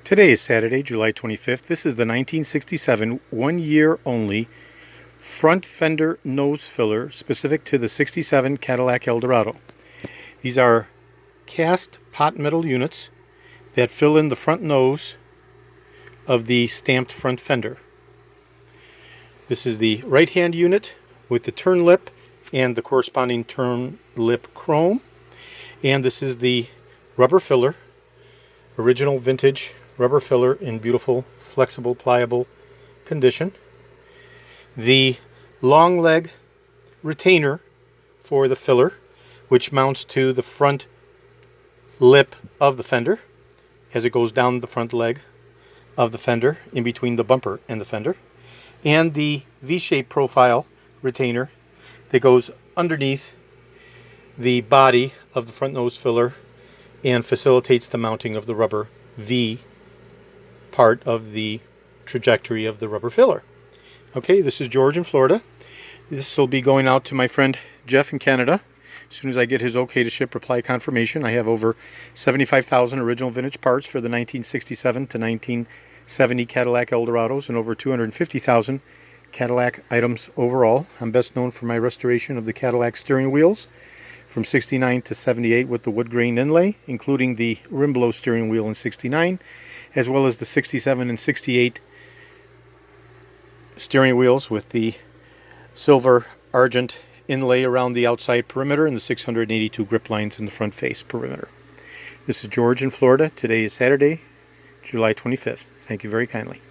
Today is Saturday, July 25th. This is the 1967 one-year only front fender nose filler specific to the 67 Cadillac Eldorado. These are cast pot metal units that fill in the front nose of the stamped front fender. This is the right-hand unit with the turn lip and the corresponding turn lip chrome. And this is the rubber filler, original vintage rubber filler in beautiful, flexible, pliable condition. The long leg retainer for the filler, which mounts to the front lip of the fender as it goes down the front leg of the fender in between the bumper and the fender. And the V-shaped profile retainer that goes underneath the body of the front nose filler and facilitates the mounting of the rubber V part of the trajectory of the rubber filler. Okay, this is George in Florida. This will be going out to my friend Jeff in Canada. As soon as I get his okay to ship reply confirmation. I have over 75,000 original vintage parts for the 1967 to 1970 Cadillac Eldorados and over 250,000 Cadillac items overall. I'm best known for my restoration of the Cadillac steering wheels from 69 to 78 with the wood grain inlay, including the rim blow steering wheel in 69, as well as the 67 and 68 steering wheels with the silver argent inlay around the outside perimeter and the 682 grip lines in the front face perimeter. This is George in Florida. Today is Saturday, July 25th. Thank you very kindly.